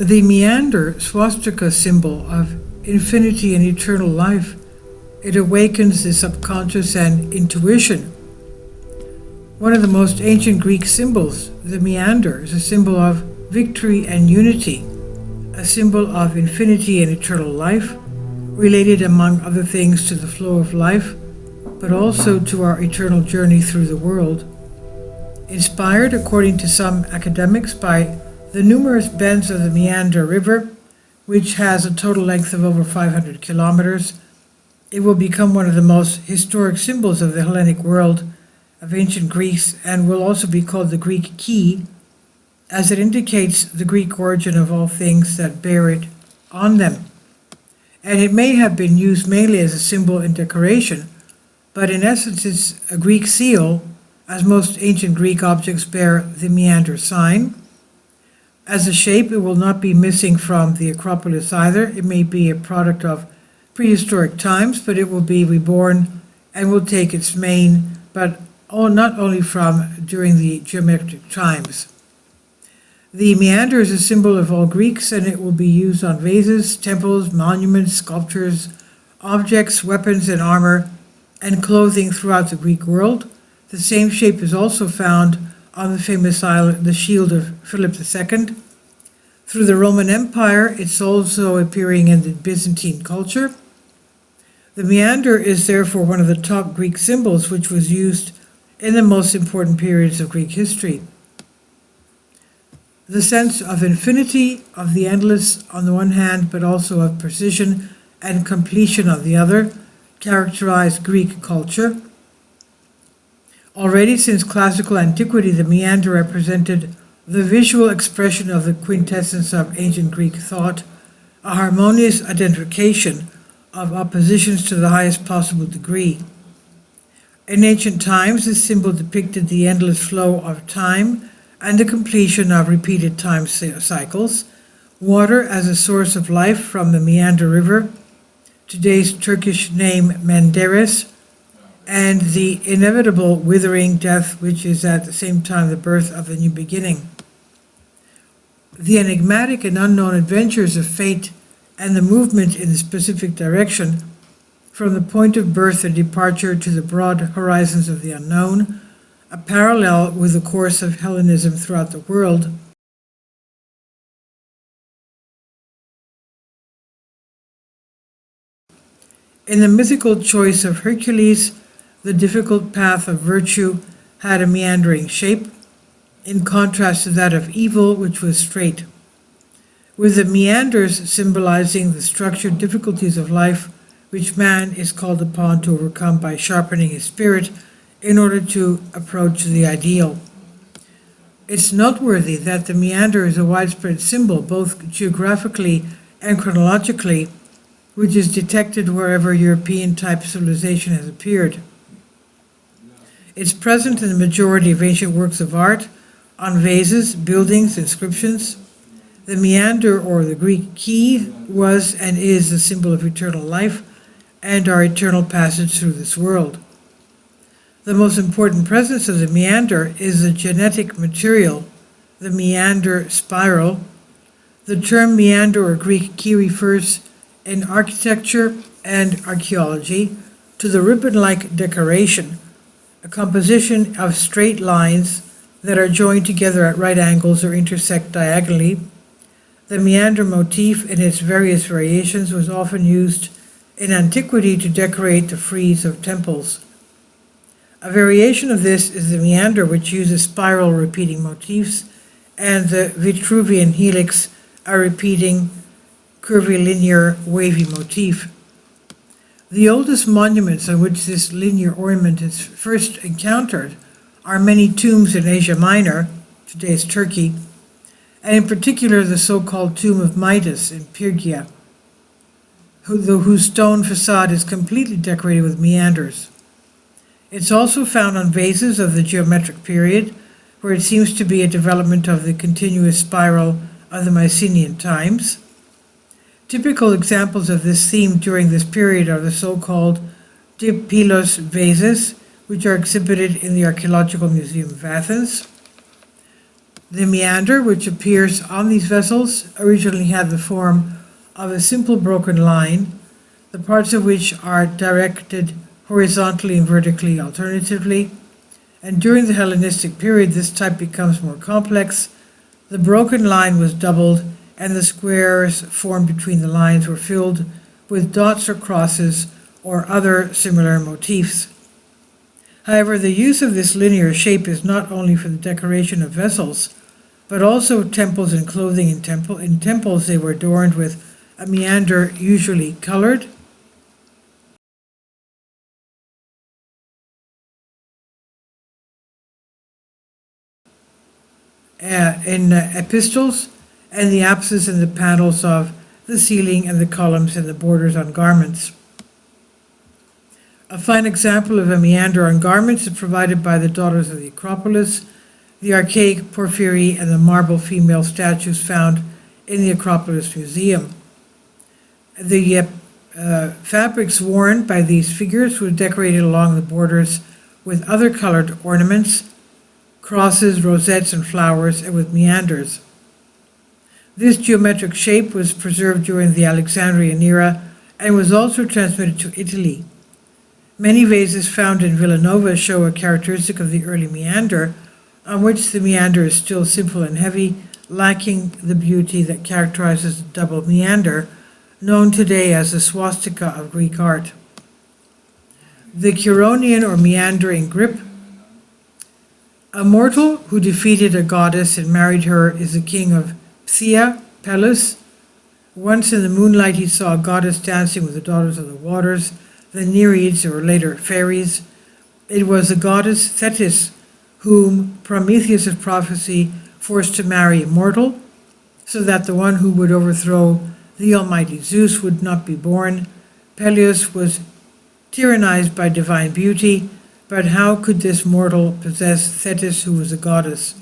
The Meander Swastika symbol of infinity and eternal life, it awakens the subconscious and intuition. One of the most ancient Greek symbols, the Meander, is a symbol of victory and unity, a symbol of infinity and eternal life, related among other things to the flow of life, but also to our eternal journey through the world. Inspired, according to some academics, by the numerous bends of the Meander River, which has a total length of over 500 kilometers, it will become one of the most historic symbols of the Hellenic world of ancient Greece and will also be called the Greek key, as it indicates the Greek origin of all things that bear it on them. And it may have been used mainly as a symbol in decoration, but in essence it's a Greek seal, as most ancient Greek objects bear the Meander sign. As a shape, it will not be missing from the Acropolis either. It may be a product of prehistoric times, but it will be reborn and will take its main, but not only from during the geometric times. The Meander is a symbol of all Greeks, and it will be used on vases, temples, monuments, sculptures, objects, weapons, and armor, and clothing throughout the Greek world. The same shape is also found on the famous island, the shield of Philip II. Through the Roman Empire, it's also appearing in the Byzantine culture. The Meander is therefore one of the top Greek symbols which was used in the most important periods of Greek history. The sense of infinity, of the endless on the one hand, but also of precision and completion on the other, characterized Greek culture. Already since classical antiquity, the Meander represented the visual expression of the quintessence of ancient Greek thought, a harmonious identification of oppositions to the highest possible degree. In ancient times, this symbol depicted the endless flow of time and the completion of repeated time cycles, water as a source of life from the Meander River, today's Turkish name Menderes, and the inevitable withering death, which is at the same time the birth of a new beginning. The enigmatic and unknown adventures of fate and the movement in the specific direction, from the point of birth and departure to the broad horizons of the unknown, a parallel with the course of Hellenism throughout the world. In the mythical choice of Hercules, the difficult path of virtue had a meandering shape, in contrast to that of evil, which was straight. With the meanders symbolizing the structured difficulties of life, which man is called upon to overcome by sharpening his spirit in order to approach the ideal. It's noteworthy that the Meander is a widespread symbol, both geographically and chronologically, which is detected wherever European-type civilization has appeared. It's present in the majority of ancient works of art, on vases, buildings, inscriptions. The Meander, or the Greek key, was and is a symbol of eternal life and our eternal passage through this world. The most important presence of the Meander is the genetic material, the Meander spiral. The term Meander or Greek key refers in architecture and archaeology to the ribbon-like decoration, a composition of straight lines that are joined together at right angles or intersect diagonally. The Meander motif in its various variations was often used in antiquity to decorate the frieze of temples. A variation of this is the Meander, which uses spiral repeating motifs, and the Vitruvian helix, a repeating curvilinear wavy motif. The oldest monuments on which this linear ornament is first encountered are many tombs in Asia Minor, today's Turkey, and in particular the so-called tomb of Midas in Pyrgia, whose stone facade is completely decorated with meanders. It's also found on vases of the geometric period, where it seems to be a development of the continuous spiral of the Mycenaean times. Typical examples of this theme during this period are the so-called Dipilos vases, which are exhibited in the Archaeological Museum of Athens. The meander, which appears on these vessels, originally had the form of a simple broken line, the parts of which are directed horizontally and vertically alternatively, and during the Hellenistic period this type becomes more complex. The broken line was doubled, and the squares formed between the lines were filled with dots or crosses or other similar motifs. However, the use of this linear shape is not only for the decoration of vessels, but also temples and clothing. In temples they were adorned with a meander usually colored. In epistles, and the apses and the panels of the ceiling and the columns and the borders on garments. A fine example of a meander on garments is provided by the daughters of the Acropolis, the archaic porphyry and the marble female statues found in the Acropolis Museum. The fabrics worn by these figures were decorated along the borders with other colored ornaments, crosses, rosettes, and flowers, and with meanders. This geometric shape was preserved during the Alexandrian era and was also transmitted to Italy. Many vases found in Villanova show a characteristic of the early meander, on which the meander is still simple and heavy, lacking the beauty that characterizes the double meander, known today as the swastika of Greek art. The Curonian or meandering grip. A mortal who defeated a goddess and married her is the king of Phthia, Pelis. Once in the moonlight he saw a goddess dancing with the daughters of the waters, the Nereids, or later fairies. It was the goddess Thetis whom Prometheus' prophecy forced to marry a mortal, so that the one who would overthrow the almighty Zeus would not be born. Peleus was tyrannized by divine beauty, but how could this mortal possess Thetis, who was a goddess?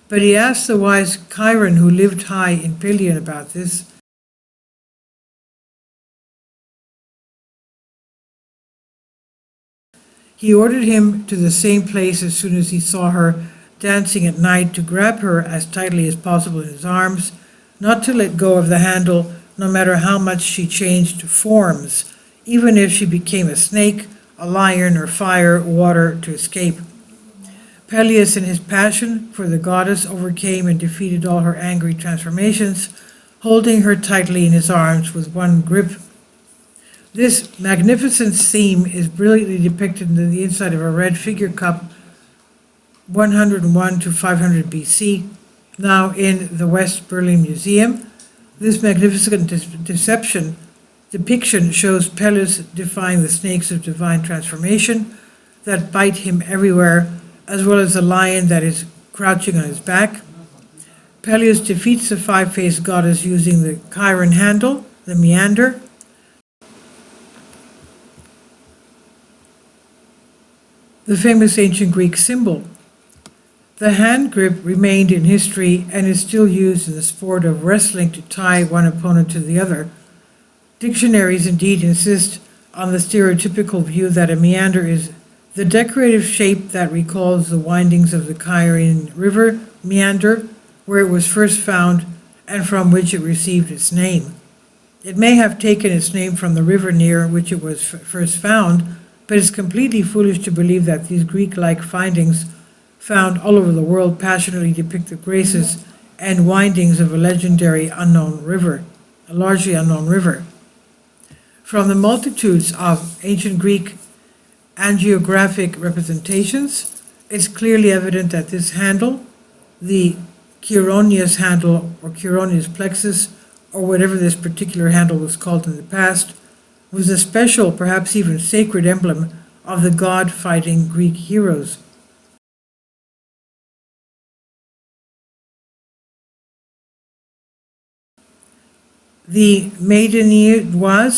But he asked the wise Chiron, who lived high in Pelion, about this. He ordered him to the same place as soon as he saw her dancing at night, to grab her as tightly as possible in his arms, not to let go of the handle, no matter how much she changed forms, even if she became a snake, a lion, or fire, water, to escape. Peleus, in his passion for the goddess, overcame and defeated all her angry transformations, holding her tightly in his arms with one grip. This magnificent theme is brilliantly depicted in the inside of a red figure cup, 101 to 500 BC, now in the West Berlin Museum. This magnificent depiction shows Peleus defying the snakes of divine transformation that bite him everywhere, as well as the lion that is crouching on his back. Peleus defeats the five-faced goddess using the Chiron handle, the meander. The famous ancient Greek symbol. The hand grip remained in history and is still used in the sport of wrestling to tie one opponent to the other. Dictionaries indeed insist on the stereotypical view that a meander is the decorative shape that recalls the windings of the Chiron River meander, where it was first found and from which it received its name. It may have taken its name from the river near which it was first found, but it's completely foolish to believe that these Greek-like findings found all over the world passionately depict the graces and windings of a legendary unknown river, a largely unknown river. From the multitudes of ancient Greek angiographic representations, it's clearly evident that this handle, the Chironius handle or Chironius plexus, or whatever this particular handle was called in the past, was a special, perhaps even sacred emblem of the god-fighting Greek heroes. The Meander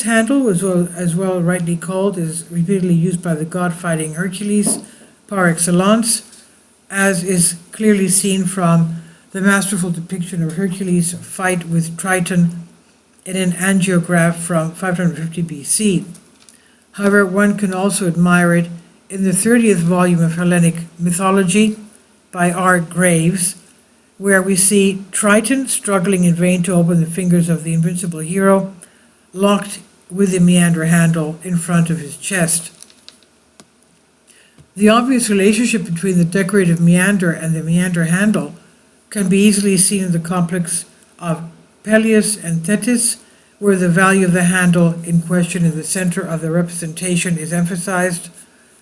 handle, as well rightly called, is repeatedly used by the god-fighting Hercules par excellence, as is clearly seen from the masterful depiction of Hercules' fight with Triton in an angiograph from 550 BC. However, one can also admire it in the 30th volume of Hellenic Mythology by R. Graves, where we see Triton struggling in vain to open the fingers of the invincible hero, locked with the Meander handle in front of his chest. The obvious relationship between the decorative Meander and the Meander handle can be easily seen in the complex of Peleus and Thetis, where the value of the handle in question in the center of the representation is emphasized,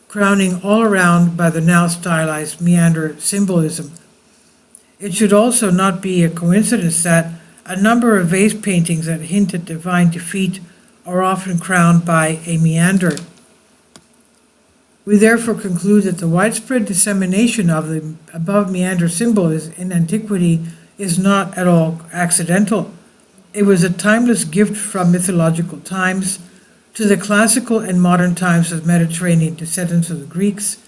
crowning all around by the now stylized Meander symbolism. It should also not be a coincidence that a number of vase paintings that hint at divine defeat are often crowned by a Meander. We therefore conclude that the widespread dissemination of the above Meander symbol in antiquity is not at all accidental. It was a timeless gift from mythological times to the classical and modern times of Mediterranean descendants of the Greeks,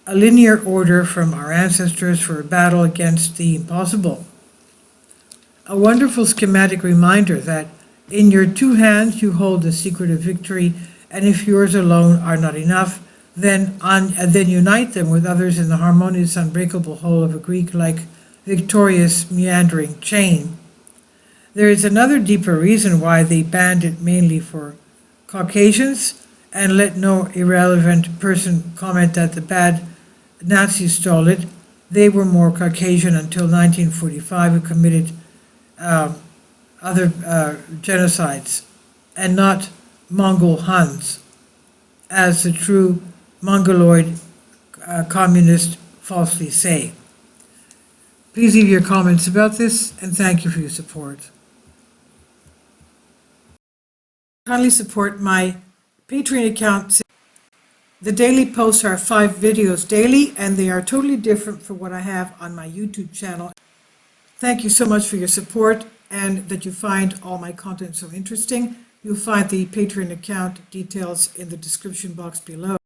a linear order from our ancestors for a battle against the impossible. A wonderful schematic reminder that in your two hands you hold the secret of victory, and if yours alone are not enough, then unite them with others in the harmonious, unbreakable whole of a Greek-like victorious meandering chain. There is another deeper reason why they banned it mainly for Caucasians, and let no irrelevant person comment that the bad Nazis stole it. They were more Caucasian until 1945, who committed other genocides, and not Mongol Huns, as the true Mongoloid communists falsely say. Please leave your comments about this, and thank you for your support. Kindly support my Patreon account. The daily posts are 5 videos daily, and they are totally different from what I have on my YouTube channel. Thank you so much for your support and that you find all my content so interesting. You'll find the Patreon account details in the description box below.